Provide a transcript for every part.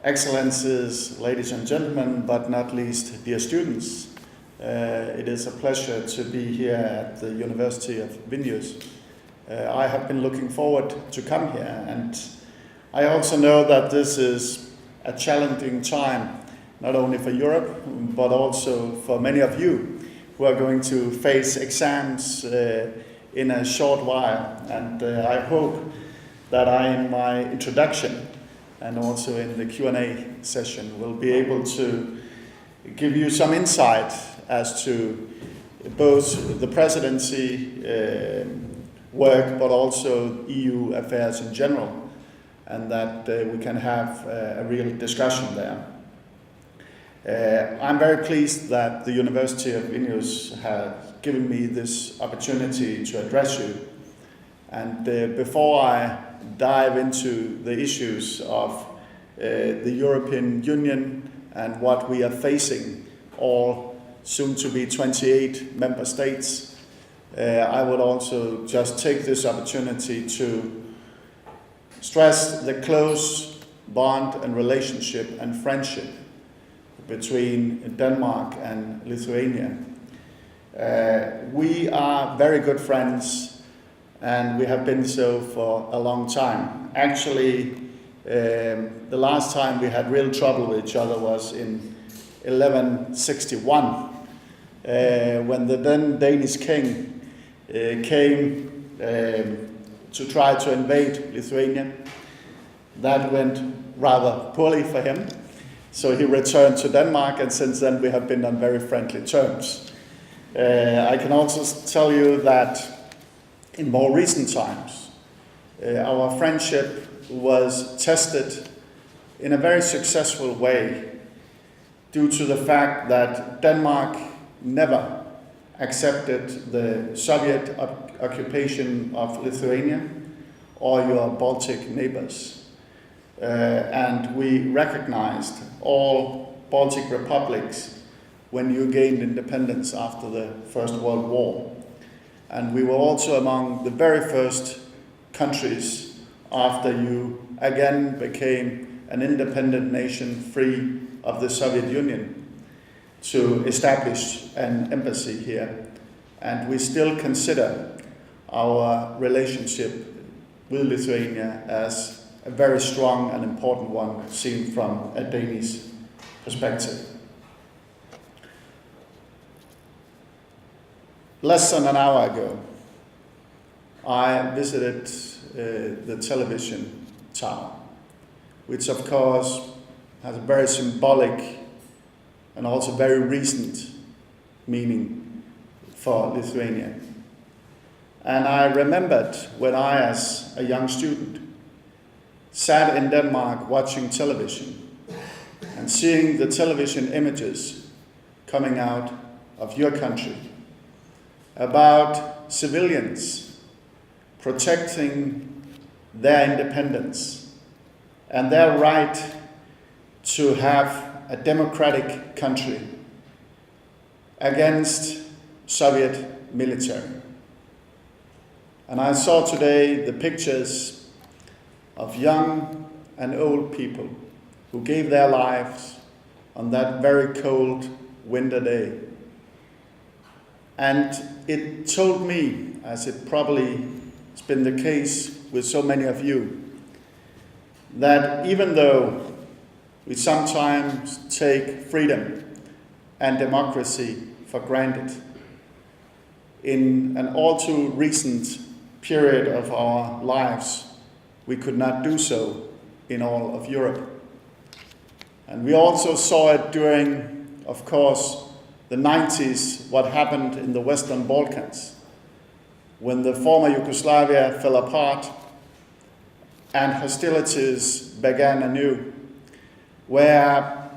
Excellencies, ladies and gentlemen, but not least dear students. It is a pleasure to be here at the University of Vilnius. I have been looking forward to come here, and I also know that this is a challenging time, not only for Europe, but also for many of you who are going to face exams in a short while. And I hope that in my introduction and also in the Q&A session will be able to give you some insight as to both the presidency work, but also EU affairs in general, and that we can have a real discussion there. I'm very pleased that the University of Vilnius has given me this opportunity to address you. And before I dive into the issues of the European Union and what we are facing, all soon to be 28 member states, I would also just take this opportunity to stress the close bond and relationship and friendship between Denmark and Lithuania. We are very good friends, and we have been so for a long time. Actually, the last time we had real trouble with each other was in 1161, when the then Danish king came to try to invade Lithuania. That went rather poorly for him, so he returned to Denmark, and since then we have been on very friendly terms. I can also tell you that in more recent times, our friendship was tested in a very successful way due to the fact that Denmark never accepted the Soviet occupation of Lithuania or your Baltic neighbors. And we recognized all Baltic republics when you gained independence after the First World War. And we were also among the very first countries after you again became an independent nation free of the Soviet Union to establish an embassy here. And we still consider our relationship with Lithuania as a very strong and important one seen from a Danish perspective. Less than an hour ago, I visited the television tower, which of course has a very symbolic and also very recent meaning for Lithuania. And I remembered when I, as a young student, sat in Denmark watching television and seeing the television images coming out of your country about civilians protecting their independence and their right to have a democratic country against Soviet military. And I saw today the pictures of young and old people who gave their lives on that very cold winter day. And it told me, as it probably has been the case with so many of you, that even though we sometimes take freedom and democracy for granted, in an all too recent period of our lives, we could not do so in all of Europe. And we also saw it during, of course, the 90s, what happened in the Western Balkans, when the former Yugoslavia fell apart and hostilities began anew, where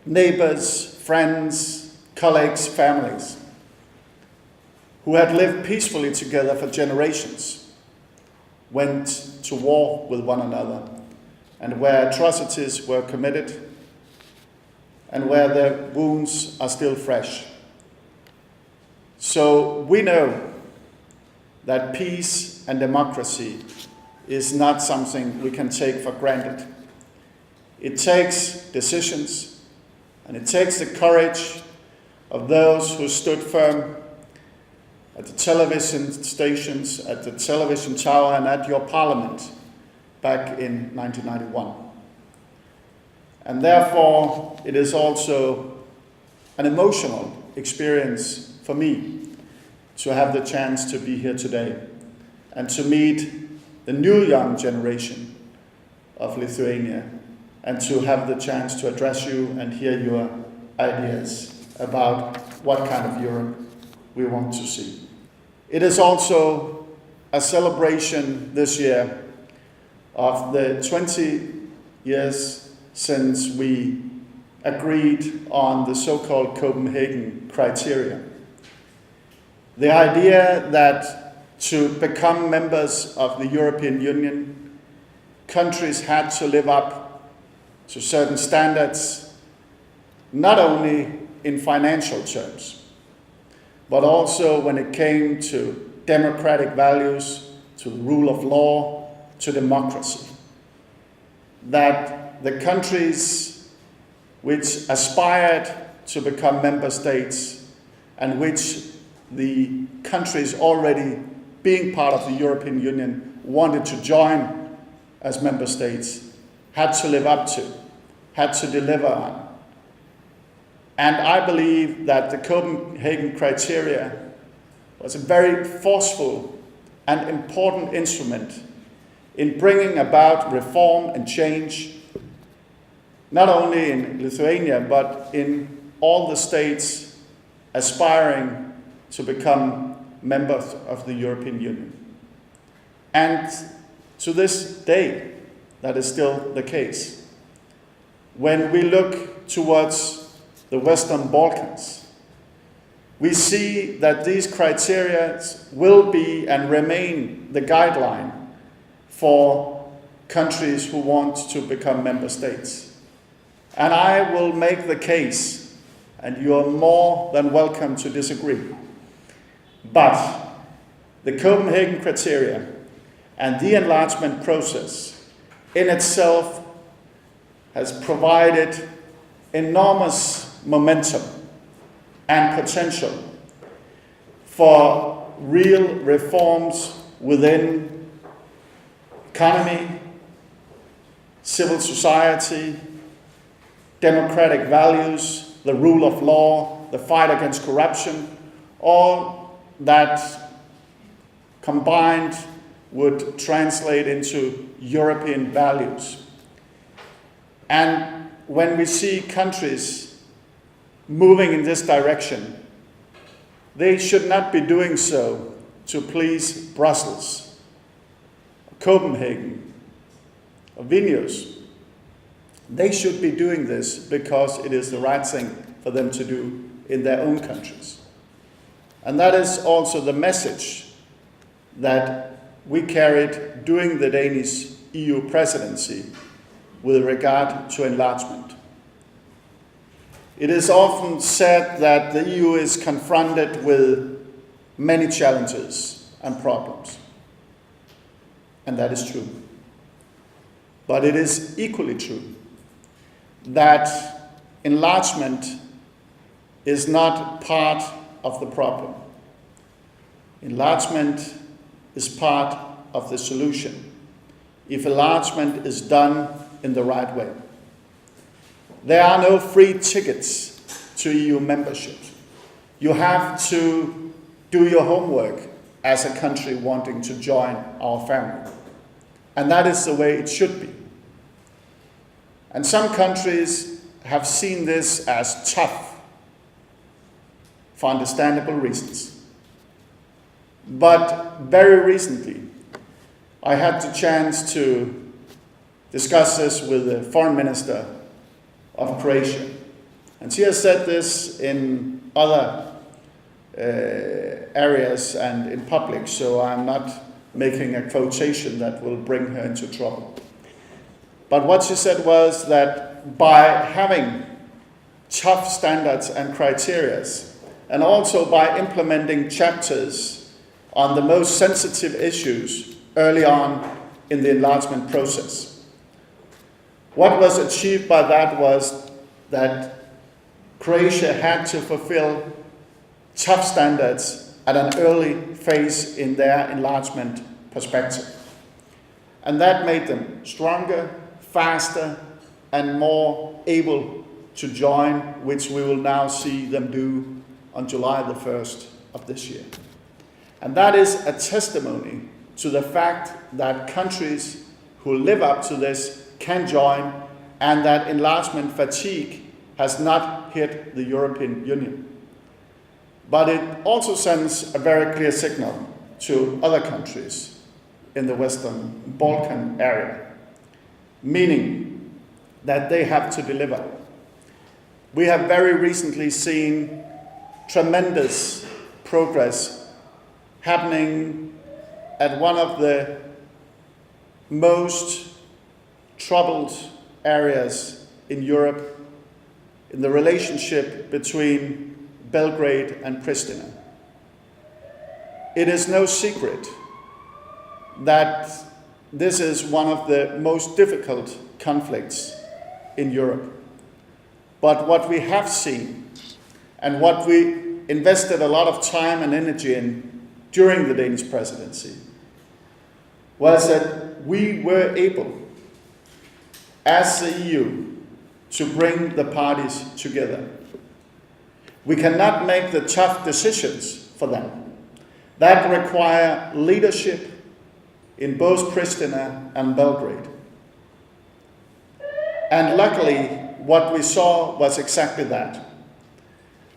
neighbors, friends, colleagues, families, who had lived peacefully together for generations, went to war with one another, and where atrocities were committed, and where their wounds are still fresh. So we know that peace and democracy is not something we can take for granted. It takes decisions, and it takes the courage of those who stood firm at the television stations, at the television tower, and at your parliament back in 1991. And therefore, it is also an emotional experience for me to have the chance to be here today and to meet the new young generation of Lithuania and to have the chance to address you and hear your ideas about what kind of Europe we want to see. It is also a celebration this year of the 20 years since we agreed on the so-called Copenhagen Criteria. The idea that to become members of the European Union, countries had to live up to certain standards, not only in financial terms, but also when it came to democratic values, to the rule of law, to democracy. That the countries which aspired to become member states and which the countries already being part of the European Union wanted to join as member states had to live up to, had to deliver on. And I believe that the Copenhagen Criteria was a very forceful and important instrument in bringing about reform and change, not only in Lithuania, but in all the states aspiring to become members of the European Union. And to this day, that is still the case. When we look towards the Western Balkans, we see that these criteria will be and remain the guideline for countries who want to become member states. And I will make the case, and you are more than welcome to disagree, but the Copenhagen Criteria and the enlargement process in itself has provided enormous momentum and potential for real reforms within economy, civil society, democratic values, the rule of law, the fight against corruption, all that combined would translate into European values. And when we see countries moving in this direction, they should not be doing so to please Brussels, Copenhagen, or Vilnius. They should be doing this because it is the right thing for them to do in their own countries. And that is also the message that we carried during the Danish EU presidency with regard to enlargement. It is often said that the EU is confronted with many challenges and problems, and that is true. But it is equally true that enlargement is not part of the problem. Enlargement is part of the solution if enlargement is done in the right way. There are no free tickets to EU membership. You have to do your homework as a country wanting to join our family. And that is the way it should be. And some countries have seen this as tough for understandable reasons. But very recently, I had the chance to discuss this with the foreign minister of Croatia. And she has said this in other areas and in public, so I'm not making a quotation that will bring her into trouble. But what she said was that by having tough standards and criteria, and also by implementing chapters on the most sensitive issues early on in the enlargement process. What was achieved by that was that Croatia had to fulfill tough standards at an early phase in their enlargement perspective. And that made them stronger, faster, and more able to join, which we will now see them do on July the 1st of this year. And that is a testimony to the fact that countries who live up to this can join, and that enlargement fatigue has not hit the European Union. But it also sends a very clear signal to other countries in the Western Balkan area, meaning that they have to deliver. We have very recently seen tremendous progress happening at one of the most troubled areas in Europe, in the relationship between Belgrade and Pristina. It is no secret that this is one of the most difficult conflicts in Europe. But what we have seen, and what we invested a lot of time and energy in during the Danish presidency, was that we were able, as the EU, to bring the parties together. We cannot make the tough decisions for them. That require leadership in both Pristina and Belgrade. And luckily, what we saw was exactly that.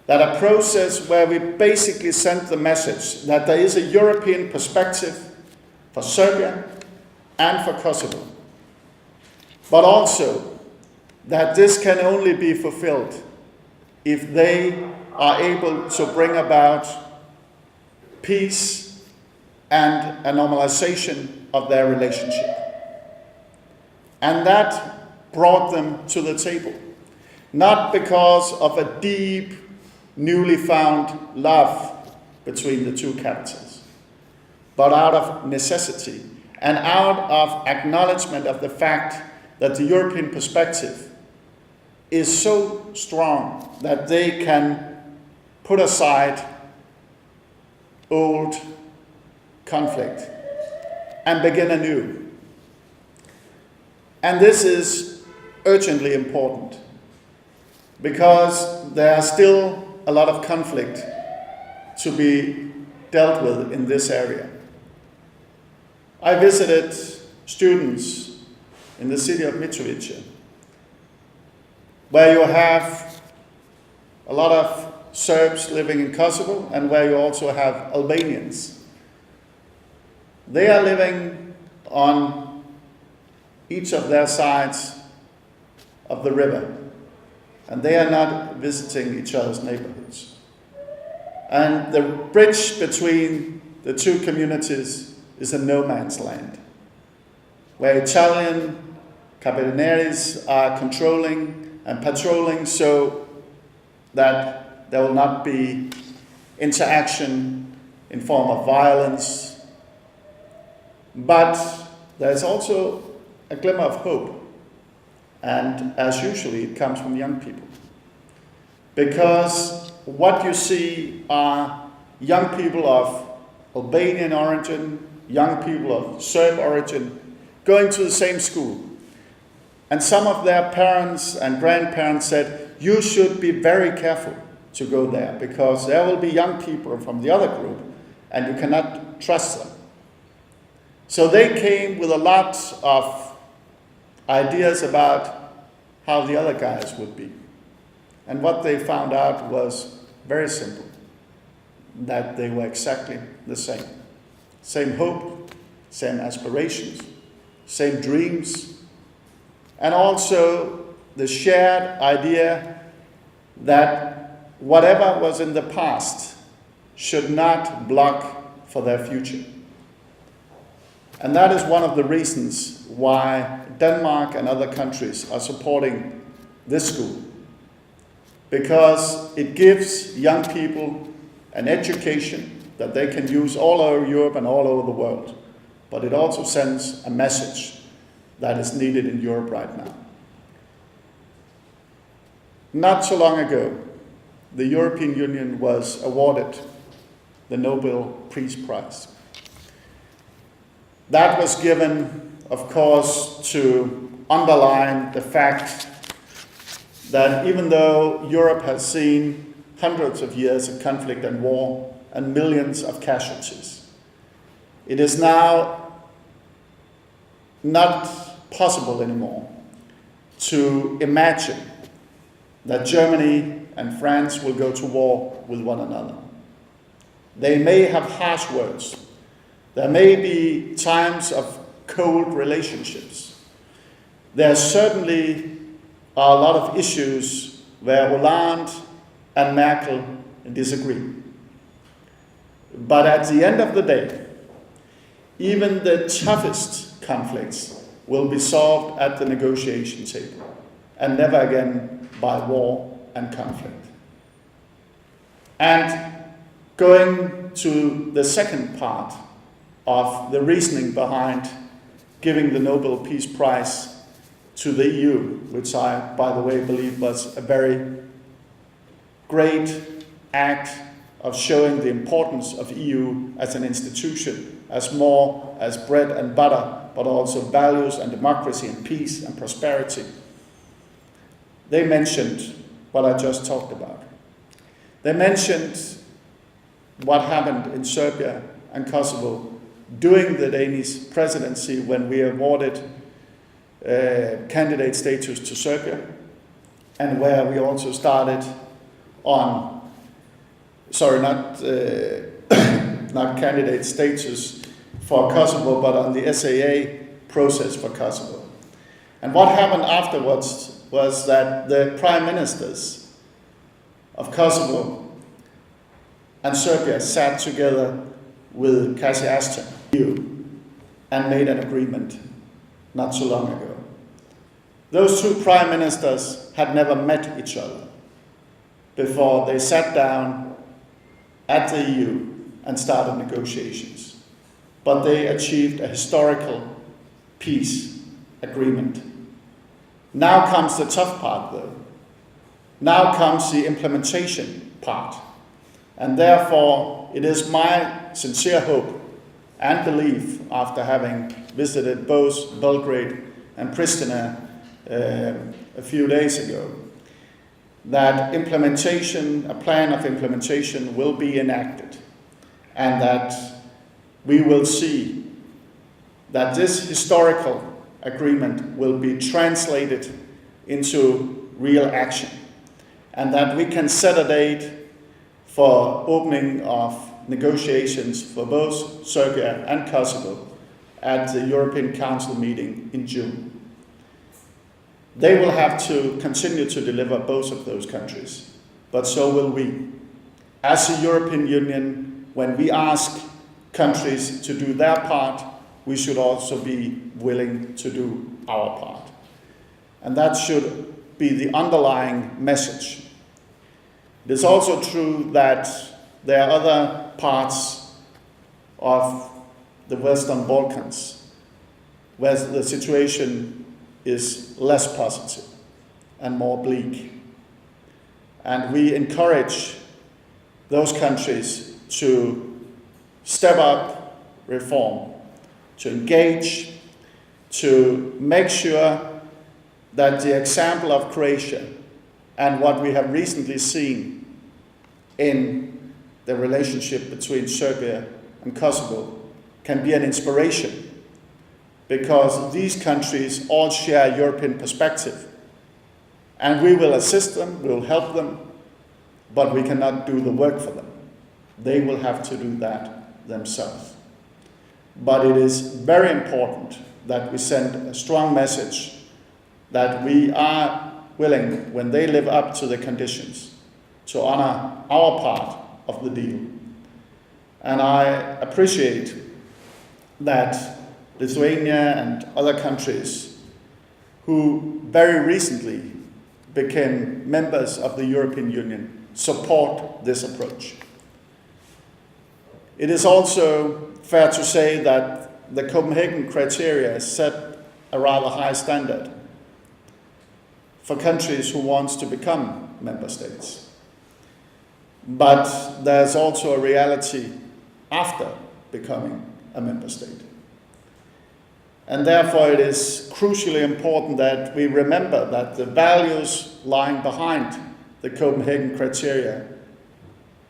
That a process where we basically sent the message that there is a European perspective for Serbia and for Kosovo. But also that this can only be fulfilled if they are able to bring about peace and a normalization of their relationship. And that brought them to the table, not because of a deep, newly found love between the two capitals, but out of necessity and out of acknowledgement of the fact that the European perspective is so strong that they can put aside old conflict and begin anew. And this is urgently important because there are still a lot of conflict to be dealt with in this area. I visited students in the city of Mitrovica, where you have a lot of Serbs living in Kosovo and where you also have Albanians. They are living on each of their sides of the river, and they are not visiting each other's neighborhoods. And the bridge between the two communities is a no man's land, where Italian Carabinieri are controlling and patrolling so that there will not be interaction in form of violence. But there's also a glimmer of hope. And as usually, it comes from young people. Because what you see are young people of Albanian origin, young people of Serb origin, going to the same school. And some of their parents and grandparents said, you should be very careful to go there, because there will be young people from the other group, and you cannot trust them. So they came with a lot of ideas about how the other guys would be. And what they found out was very simple, that they were exactly the same. Same hope, same aspirations, same dreams, and also the shared idea that whatever was in the past should not block for their future. And that is one of the reasons why Denmark and other countries are supporting this school. Because it gives young people an education that they can use all over Europe and all over the world. but it also sends a message that is needed in Europe right now. Not so long ago, the European Union was awarded the Nobel Peace Prize. That was given, of course, to underline the fact that even though Europe has seen hundreds of years of conflict and war and millions of casualties, it is now not possible anymore to imagine that Germany and France will go to war with one another. They may have harsh words. There may be times of cold relationships. There certainly are a lot of issues where Hollande and Merkel disagree. But at the end of the day, even the toughest conflicts will be solved at the negotiation table, and never again by war and conflict. And going to the second part of the reasoning behind giving the Nobel Peace Prize to the EU, which I, by the way, believe was a very great act of showing the importance of EU as an institution, as more as bread and butter, but also values and democracy and peace and prosperity. They mentioned what I just talked about. They mentioned what happened in Serbia and Kosovo during the Danish presidency when we awarded candidate status to Serbia, and where we also started on, not candidate status for Kosovo, but on the SAA process for Kosovo. And what happened afterwards was that the prime ministers of Kosovo and Serbia sat together with Cathy Ashton and made an agreement not so long ago. Those two prime ministers had never met each other before they sat down at the EU and started negotiations. But they achieved a historical peace agreement. Now comes the tough part, though. Now comes the implementation part. And therefore, it is my sincere hope and belief, after having visited both Belgrade and Pristina a few days ago, that a plan of implementation will be enacted, and that we will see that this historical agreement will be translated into real action, and that we can set a date for opening of negotiations for both Serbia and Kosovo at the European Council meeting in June. They will have to continue to deliver both of those countries, but so will we. As a European Union, when we ask countries to do their part, we should also be willing to do our part. And that should be the underlying message. It is also true that there are other parts of the Western Balkans where the situation is less positive and more bleak. And we encourage those countries to step up reform, to engage, to make sure that the example of Croatia and what we have recently seen in the relationship between Serbia and Kosovo can be an inspiration, because these countries all share a European perspective. And we will assist them, we will help them, but we cannot do the work for them. They will have to do that themselves. But it is very important that we send a strong message that we are willing, when they live up to the conditions, to honor our part of the deal. And I appreciate that Lithuania and other countries who very recently became members of the European Union support this approach. It is also fair to say that the Copenhagen Criteria set a rather high standard for countries who want to become member states. But there's also a reality after becoming a member state. And therefore it is crucially important that we remember that the values lying behind the Copenhagen Criteria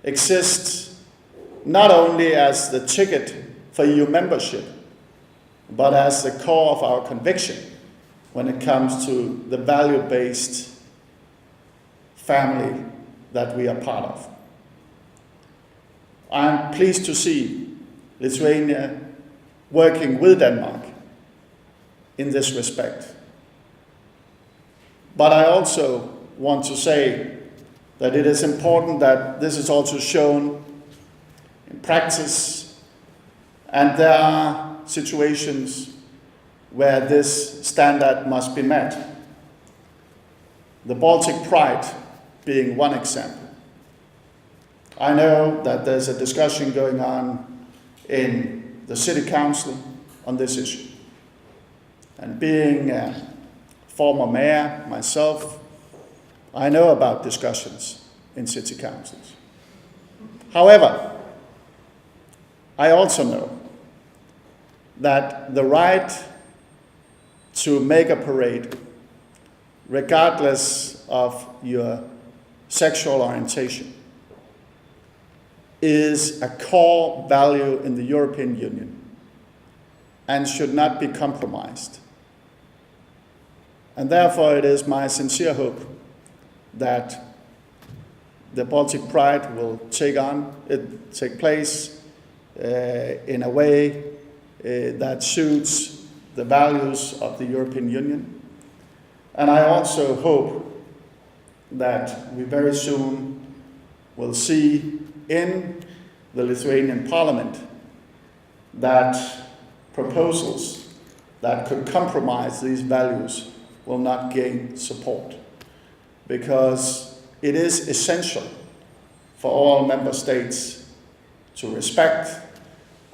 exist not only as the ticket for EU membership, but as the core of our conviction when it comes to the value-based family that we are part of. I'm pleased to see Lithuania working with Denmark in this respect. But I also want to say that it is important that this is also shown in practice, and there are situations where this standard must be met. The Baltic Pride being one example. I know that there's a discussion going on in the City Council on this issue. And being a former mayor myself, I know about discussions in city councils. However, I also know that the right to make a parade, regardless of your sexual orientation, is a core value in the European Union and should not be compromised. And therefore it is my sincere hope that the Baltic Pride will take place in a way that suits the values of the European Union. And I also hope that we very soon will see in the Lithuanian Parliament that proposals that could compromise these values will not gain support, because it is essential for all member states to respect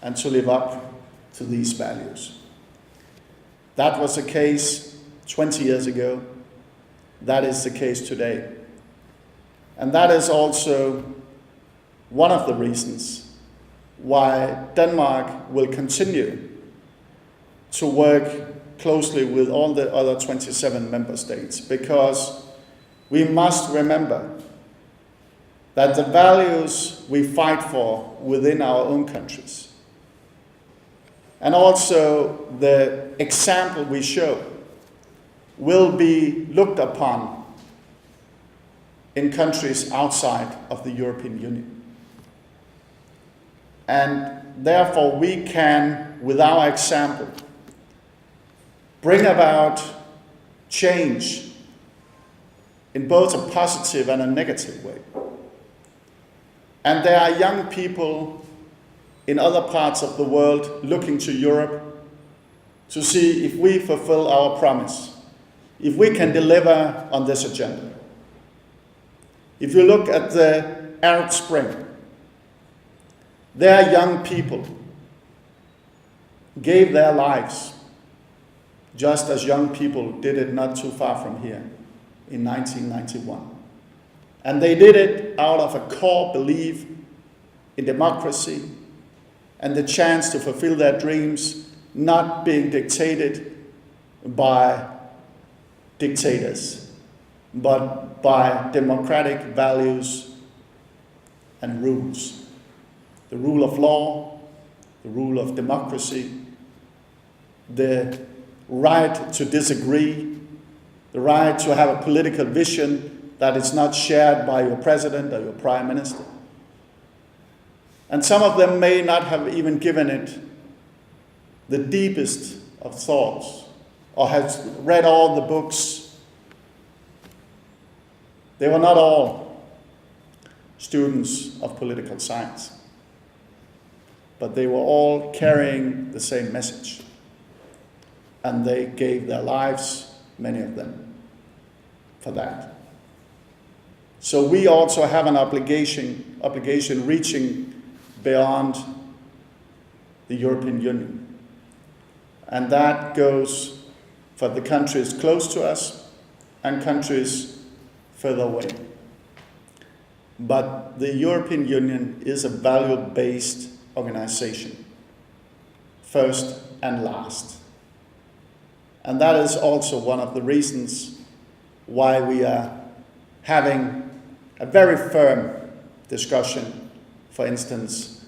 and to live up to these values. That was the case 20 years ago. That is the case today. And that is also one of the reasons why Denmark will continue to work closely with all the other 27 member states, because we must remember that the values we fight for within our own countries, and also the example we show, will be looked upon in countries outside of the European Union. And therefore we can, with our example, bring about change in both a positive and a negative way. And there are young people in other parts of the world looking to Europe to see if we fulfill our promise, if we can deliver on this agenda. If you look at the Arab Spring, their young people gave their lives, just as young people did it not too far from here in 1991. And they did it out of a core belief in democracy and the chance to fulfill their dreams, not being dictated by dictators, but by democratic values and rules. The rule of law, the rule of democracy, the right to disagree, the right to have a political vision that is not shared by your president or your prime minister. And some of them may not have even given it the deepest of thoughts or have read all the books. They were not all students of political science, but they were all carrying the same message. And they gave their lives, many of them, for that. So we also have an obligation reaching beyond the European Union. And that goes for the countries close to us and countries further away. But the European Union is a value-based organization, first and last. And that is also one of the reasons why we are having a very firm discussion, for instance,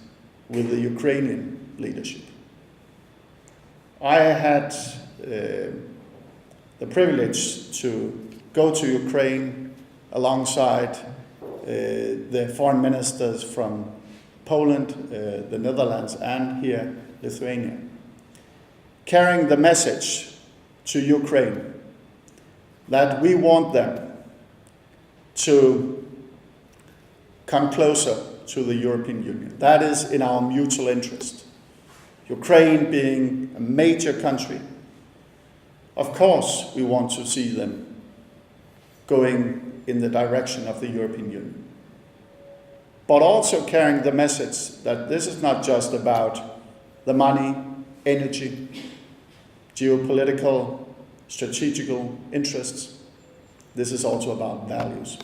with the Ukrainian leadership. I had the privilege to go to Ukraine alongside the foreign ministers from Poland, the Netherlands, and here, Lithuania, carrying the message to Ukraine that we want them to come closer to the European Union. That is in our mutual interest. Ukraine being a major country, of course we want to see them going in the direction of the European Union. But also carrying the message that this is not just about the money, energy, geopolitical, strategical interests. This is also about values.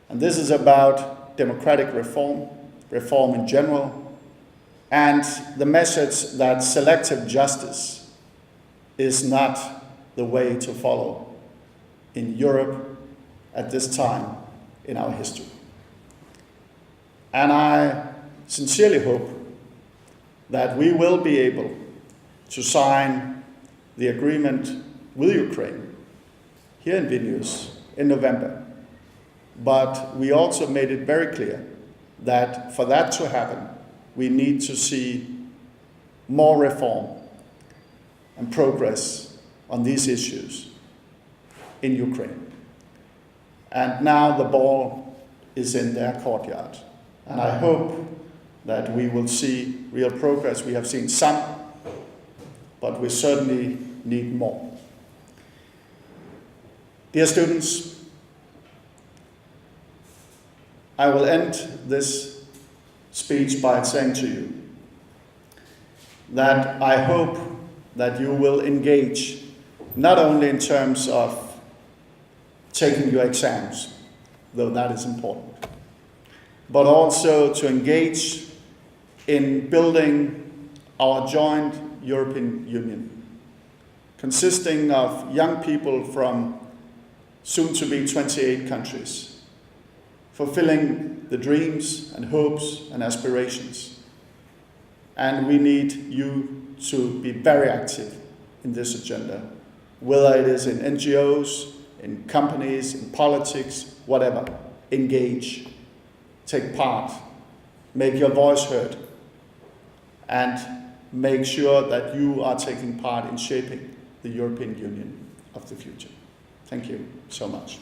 And this is about democratic reform, reform in general, and the message that selective justice is not the way to follow in Europe at this time in our history. And I sincerely hope that we will be able to sign the agreement with Ukraine here in Vilnius in November. But we also made it very clear that for that to happen, we need to see more reform and progress on these issues in Ukraine. And now the ball is in their courtyard. And I hope that we will see real progress. We have seen some, but we certainly need more. Dear students, I will end this speech by saying to you that I hope that you will engage not only in terms of taking your exams, though that is important, but also to engage in building our joint European Union, consisting of young people from soon-to-be 28 countries, fulfilling the dreams and hopes and aspirations. And we need you to be very active in this agenda, whether it is in NGOs, in companies, in politics, whatever. Engage, take part, make your voice heard, and make sure that you are taking part in shaping the European Union of the future. Thank you so much.